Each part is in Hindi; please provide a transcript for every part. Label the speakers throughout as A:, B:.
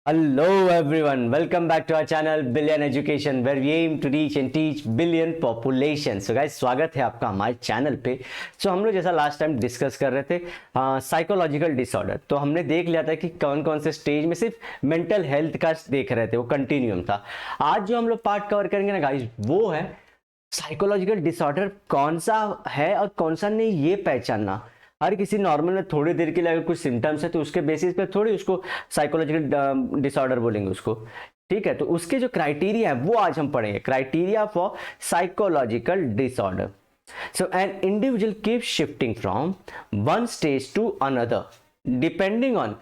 A: Hello everyone, welcome back to our channel Billion Education where we aim to reach and teach billion population. So guys, स्वागत है आपका हमारे चैनल पे। हम लोग जैसा लास्ट टाइम डिस्कस कर रहे थे साइकोलॉजिकल डिसऑर्डर, तो हमने देख लिया था कि कौन कौन से स्टेज में सिर्फ मेंटल हेल्थ का देख रहे थे, वो कंटिन्यूम था। आज जो हम लोग पार्ट कवर करेंगे ना गाइस, वो है साइकोलॉजिकल डिसऑर्डर कौन सा है और कौन सा नहीं, ये पहचानना। हर किसी नॉर्मल में थोड़ी देर के लिए अगर कुछ सिम्टम्स है तो उसके बेसिस पे थोड़ी उसको साइकोलॉजिकल डिसऑर्डर बोलेंगे उसको, ठीक है। तो उसके जो क्राइटेरिया है वो आज हम पढ़ेंगे, criteria for psychological disorder. So an individual keep shifting from one stage to another depending on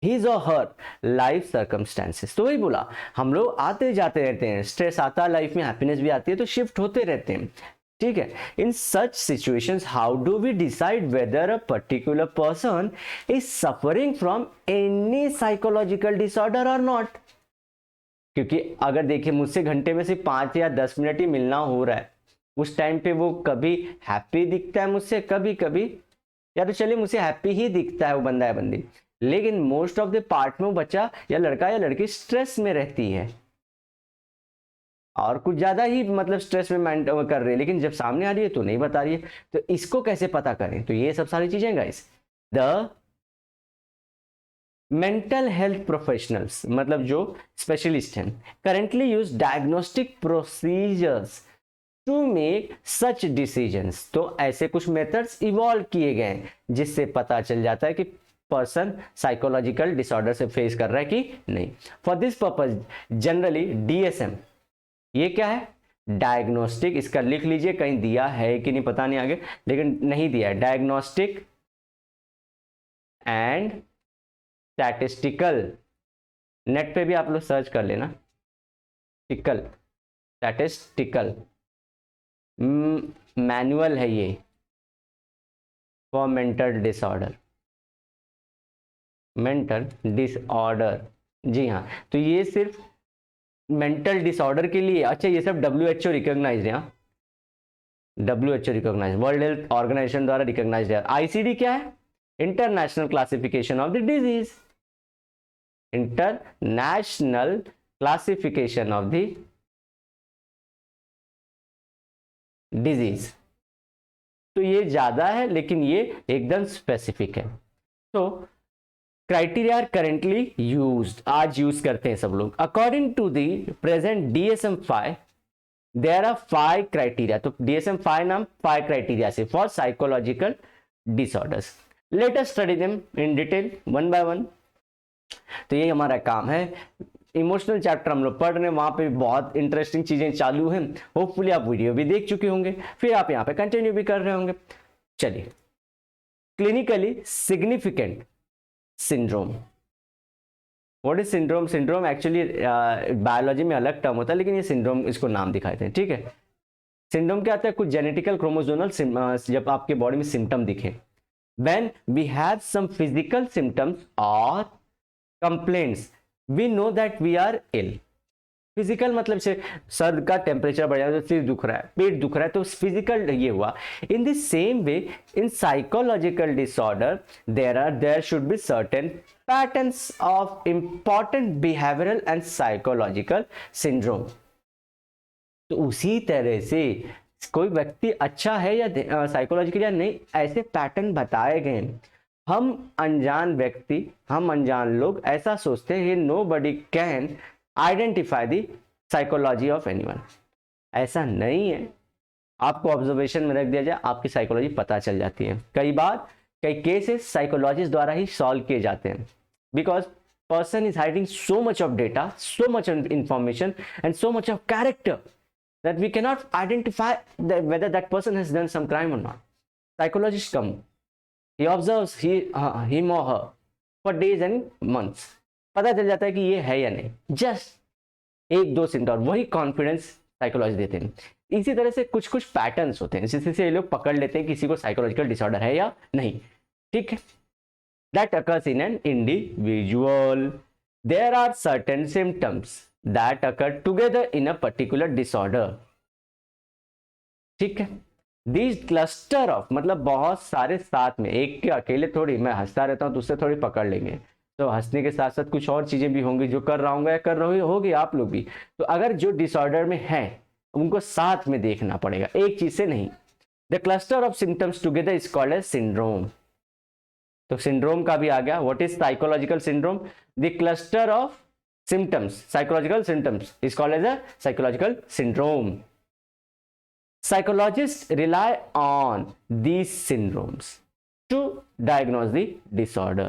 A: his or her life circumstances. तो वही बोला, हम लोग आते जाते रहते हैं, स्ट्रेस आता है लाइफ में, हैप्पीनेस भी आती है, तो शिफ्ट होते रहते हैं, ठीक है। In such situations how do we decide whether a particular person is suffering from any psychological disorder और नॉट। क्योंकि अगर देखिए मुझसे घंटे में सिर्फ 5 या 10 मिनट ही मिलना हो रहा है, उस टाइम पे वो कभी हैप्पी दिखता है मुझसे, कभी कभी, या तो चलिए मुझसे हैप्पी ही दिखता है वो बंदा या बंदी, लेकिन मोस्ट ऑफ द पार्ट में वो बच्चा या लड़का या लड़की स्ट्रेस में रहती है और कुछ ज्यादा ही मतलब स्ट्रेस में कर रही है, लेकिन जब सामने आ रही है तो नहीं बता रही है। तो इसको कैसे पता करें? तो ये सब सारी चीजें guys, the mental health professionals मतलब जो स्पेशलिस्ट हैं currently use diagnostic procedures to make such decisions. तो ऐसे कुछ मेथड्स इवॉल्व किए गए हैं जिससे पता चल जाता है कि पर्सन साइकोलॉजिकल डिसऑर्डर से फेस कर रहा है कि नहीं। For this purpose generally DSM, ये क्या है? डायग्नोस्टिक, इसका लिख लीजिए, कहीं दिया है कि नहीं पता नहीं आगे, लेकिन नहीं दिया है। डायग्नोस्टिक एंड स्टैटिस्टिकल, नेट पे भी आप लोग सर्च कर लेना, स्टैटिस्टिकल मैनुअल है ये फॉर मेंटल डिसऑर्डर, जी हाँ। तो ये सिर्फ मेंटल डिसऑर्डर के लिए, अच्छा ये सब WHO रिकॉग्नाइज्ड है, WHO recognised, world health organisation द्वारा रिकॉग्नाइज्ड है। ICD क्या है? International classification of the disease, international classification of the disease. तो ये ज्यादा है लेकिन ये एकदम स्पेसिफिक है। तो क्राइटेरिया आर करेंटली यूज्ड, आज यूज करते हैं सब लोग। According to the present DSM-5 there are 5 criteria. तो DSM-5 नाम 5 क्राइटेरिया से for psychological disorders. Let us study them in detail one by one. तो ये हमारा काम है। इमोशनल चैप्टर हम लोग पढ़ रहे हैं, वहां पे बहुत इंटरेस्टिंग चीजें चालू हैं। होपफुली आप वीडियो भी देख चुके होंगे, फिर आप यहाँ पे कंटिन्यू भी कर रहे होंगे। चलिए, clinically significant syndrome. What is syndrome? Syndrome actually biology में अलग टर्म होता है, लेकिन ये सिंड्रोम इसको नाम दिखाए थे, ठीक है। सिंड्रोम क्या आता है? कुछ जेनेटिकल क्रोमोसोमल जब आपके बॉडी में सिम्टम दिखे, when we have some physical symptoms और complaints we know that we are ill. Physical मतलब से सर का टेम्परेचर बढ़ जाता है, सिर दुख रहा है, पेट दुख रहा है, तो फिजिकल ये हुआ। In the same way in psychological disorder there should be certain patterns of important behavioural and psychological syndrome. तो उसी तरह से कोई व्यक्ति अच्छा है या साइकोलॉजिकल या नहीं, ऐसे पैटर्न बताए गए हैं। हम अनजान व्यक्ति, हम अनजान लोग ऐसा सोचते हैं nobody can identify the psychology of anyone. ऐसा नहीं है, आपको ऑब्जर्वेशन में रख दिया जाए, आपकी साइकोलॉजी पता चल जाती है। कई बार कई केसेस साइकोलॉजिस्ट द्वारा ही सॉल्व किए जाते हैं, because person is hiding so much of data, so much of information and so much of character that we can not identify whether that person has done some crime और not. Psychologist come, he observes him or her for days and months, पता चल जाता है कि ये है या नहीं, जस्ट 1-2 सिम्टम, वही कॉन्फिडेंस साइकोलॉजी देते हैं। इसी तरह से कुछ कुछ पैटर्न्स होते हैं जिससे ये लोग पकड़ लेते हैं किसी को साइकोलॉजिकल डिसऑर्डर है या नहीं, ठीक है। That occurs in an individual, there are certain symptoms that occur together in a particular disorder, ठीक है। दिस क्लस्टर ऑफ मतलब बहुत सारे साथ में, एक के अकेले थोड़ी, मैं हंसता रहता हूँ तो उससे थोड़ी पकड़ लेंगे। तो हंसने के साथ साथ कुछ और चीजें भी होंगी जो कर रहा हूँ या कर रहे होगी आप लोग भी। तो अगर जो डिसऑर्डर में है उनको साथ में देखना पड़ेगा, एक चीज से नहीं। The cluster of symptoms together is called as syndrome. तो सिंड्रोम का भी आ गया। What is psychological syndrome? The cluster of symptoms, psychological symptoms is called as a psychological syndrome. Psychologists rely on these syndromes to diagnose the disorder.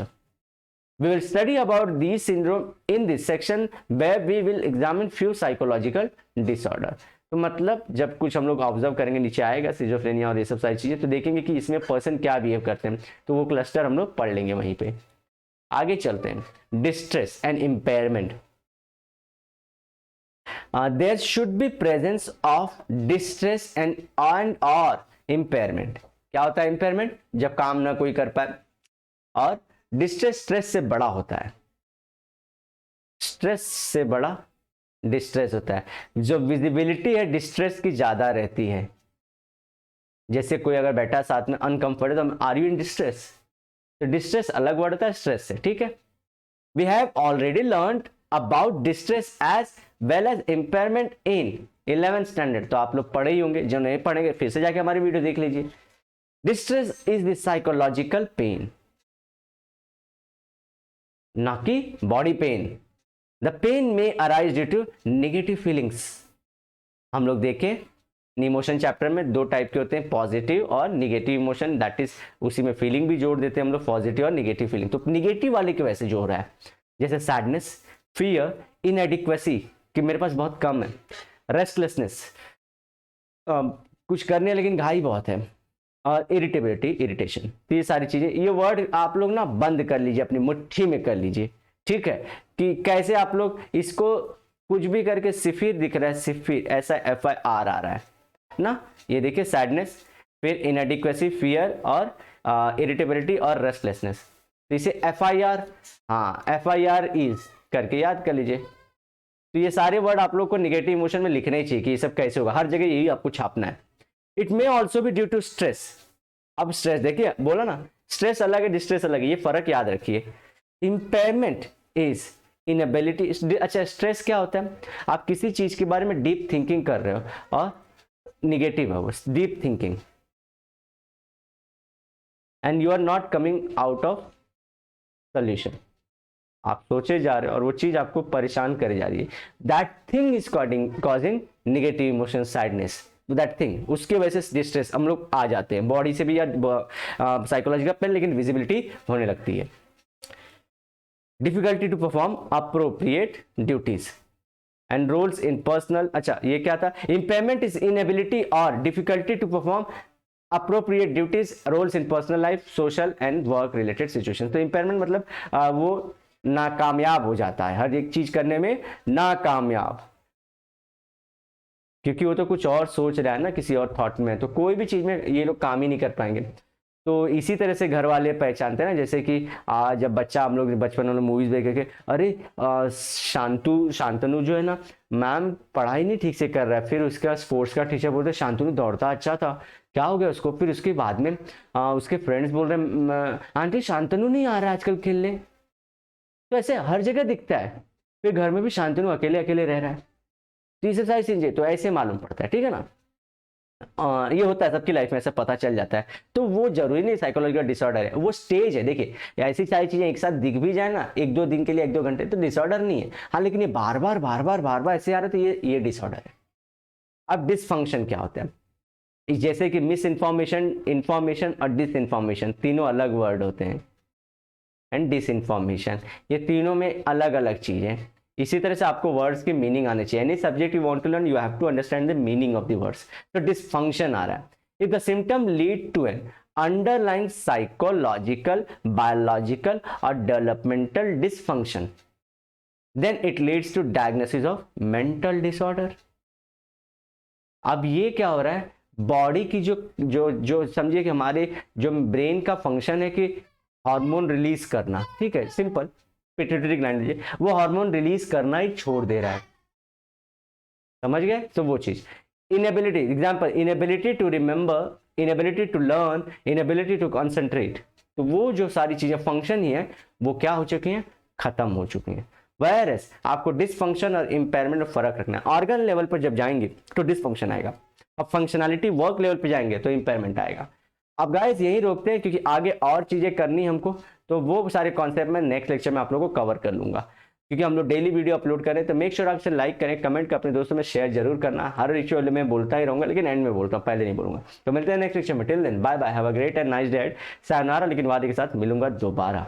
A: We will study about these syndrome in this section where we will examine few psychological disorder. तो मतलब जब कुछ हम लोग ऑब्जर्व करेंगे, नीचे आएगा सिजोफ्रेनिया और ये सब सारी चीजें, तो देखेंगे कि इसमें पर्सन क्या बिहेव करते हैं, तो वो क्लस्टर हम लोग पढ़ लेंगे वहीं पे। आगे चलते हैं। Distress and impairment. There should be presence of distress and और इम्पेयरमेंट। क्या होता है इम्पेयरमेंट? जब काम ना कोई कर पाए। और डिस्ट्रेस स्ट्रेस से बड़ा होता है, स्ट्रेस से बड़ा डिस्ट्रेस होता है। जो विजिबिलिटी है डिस्ट्रेस की ज्यादा रहती है। जैसे कोई अगर बैठा साथ में अनकंफर्टेबल, तो आर यू इन डिस्ट्रेस? तो डिस्ट्रेस अलग वर्ड होता है स्ट्रेस से, ठीक है। We have already learned about distress as well as impairment in 11th standard. तो आप लोग पढ़े ही होंगे, जो नहीं पढ़ेंगे फिर से जाके हमारी वीडियो देख लीजिए। Distress is the psychological pain, ना कि बॉडी पेन। द पेन में arise due to negative feelings. हम लोग देखें इमोशन चैप्टर में दो टाइप के होते हैं, पॉजिटिव और निगेटिव इमोशन। दैट इज उसी में फीलिंग भी जोड़ देते हैं हम लोग, पॉजिटिव और निगेटिव फीलिंग। तो निगेटिव वाले की वैसे जो हो रहा है, जैसे सैडनेस, फियर, इनएडिक्वेसी कि मेरे पास बहुत कम है, रेस्टलेसनेस कुछ करने लेकिन घाई बहुत है, और इरिटेबिलिटी, इरिटेशन। तो ये सारी चीजें, ये वर्ड आप लोग ना बंद कर लीजिए, अपनी मुट्ठी में कर लीजिए, ठीक है। कि कैसे आप लोग इसको कुछ भी करके सिफिर दिख रहा है, सिफिर ऐसा FIR आ रहा है ना। ये देखिए सैडनेस, फिर इनएडिक्वेसी, फियर और इरिटेबिलिटी और रेस्टलेसनेस। तो इसे FIR, हाँ FIR इज करके याद कर लीजिए। तो ये सारे वर्ड आप लोग को निगेटिव इमोशन में लिखने ही चाहिए कि ये सब कैसे होगा, हर जगह यही आपको छापना है। इट मे ऑल्सो भी ड्यू टू स्ट्रेस। अब स्ट्रेस देखिए, बोला ना स्ट्रेस अलग है डिस्ट्रेस अलग है, ये फर्क याद रखिए। Impairment is inability. अच्छा स्ट्रेस क्या होता है? आप किसी चीज के बारे में डीप थिंकिंग कर रहे हो और निगेटिव है वो deep thinking, and you are not coming out of solution. आप सोचे जा रहे हो और वो चीज आपको परेशान करे जा रही है। That thing is causing negative emotion, sadness. That thing, उसके वजह से डिस्ट्रेस हम लोग आ जाते हैं, बॉडी से भी या साइकोलॉजिकल पेन, लेकिन विजिबिलिटी होने लगती है। Difficulty to perform appropriate duties and roles in personal. अच्छा ये क्या था? Impairment is inability or difficulty to perform appropriate duties, roles in personal life, social and work related situation. तो इम्पेयरमेंट मतलब वो नाकामयाब हो जाता है, हर एक चीज करने में नाकामयाब, क्योंकि वो तो कुछ और सोच रहा है ना, किसी और थॉट में, तो कोई भी चीज में ये लोग काम ही नहीं कर पाएंगे। तो इसी तरह से घर वाले पहचानते हैं ना, जैसे कि जब बच्चा, हम लोग बचपन में मूवीज देख के, अरे शांतनु जो है ना मैम पढ़ाई नहीं ठीक से कर रहा है, फिर उसका स्पोर्ट्स का टीचर बोलते शांतनु दौड़ता अच्छा था, क्या हो गया उसको? फिर उसके बाद में उसके फ्रेंड्स बोल रहे हैं आंटी शांतनु नहीं आ रहा आजकल खेलने। तो ऐसे हर जगह दिखता है, फिर घर में भी शांतनु अकेले अकेले रह रहा है। तो ये सारी चीजें तो ऐसे मालूम पड़ता है, ठीक है ना। ये होता है सबकी लाइफ में, ऐसा पता चल जाता है। तो वो जरूरी नहीं साइकोलॉजिकल डिसऑर्डर है, वो स्टेज है। देखिए ऐसी सारी चीजें एक साथ दिख भी जाए ना, 1-2 दिन के लिए, 1-2 घंटे, तो डिसऑर्डर नहीं है। हाँ लेकिन ये बार बार ऐसे आ रहा है, तो ये डिसऑर्डर है। अब डिसफंक्शन क्या होता है? जैसे कि मिस इन्फॉर्मेशन, इंफॉर्मेशन और डिस इन्फॉर्मेशन, तीनों अलग वर्ड होते हैं। एंड डिस इन्फॉर्मेशन, ये तीनों में अलग अलग चीजें। इसी तरह से आपको वर्ड्स के मीनिंग आने चाहिए। Any subject you want to learn, you have to understand the meaning of the words. तो डिसफंक्शन आ रहा है, if the symptom lead to an underlying psychological, biological और developmental dysfunction, then it leads to diagnosis of mental disorder. अब ये क्या हो रहा है? बॉडी की जो समझिए कि हमारे जो ब्रेन का फंक्शन है कि हार्मोन रिलीज करना, ठीक है, सिंपल, पिट्यूटरी ग्लैंड लीजिए, वो हार्मोन रिलीज करना ही छोड़ दे रहा है, समझ गए? तो वो चीज, inability, example, inability to remember, inability to learn, inability to concentrate, तो वो जो सारी चीजें फंक्शन ही है वो क्या हो चुकी हैं? खत्म हो चुकी हैं। वायरस आपको डिसफंक्शन और इंपेयरमेंट में फर्क रखना है। ऑर्गन लेवल पर जब जाएंगे तो डिसफंक्शन आएगा, अब फंक्शनैलिटी वर्क लेवल पे जाएंगे तो इंपेयरमेंट आएगा। अब गाइस यही रोकते हैं क्योंकि आगे और चीजें करनी हमको, तो वो सारे कॉन्सेप्ट मैं नेक्स्ट लेक्चर में आप लोगों को कवर कर लूंगा, क्योंकि हम लोग डेली वीडियो अपलोड करें। तो मेक श्योर आप इसे लाइक करें, कमेंट कर अपने दोस्तों में शेयर जरूर करना। हर रिचुअल में बोलता ही रहूंगा, लेकिन एंड में बोलता हूँ, पहले नहीं बोलूंगा। तो मिलते हैं नेक्स्ट लेक्चर में। Till then bye bye, have a great and nice day. Sayonara, लेकिन वादे के साथ मिलूंगा दोबारा।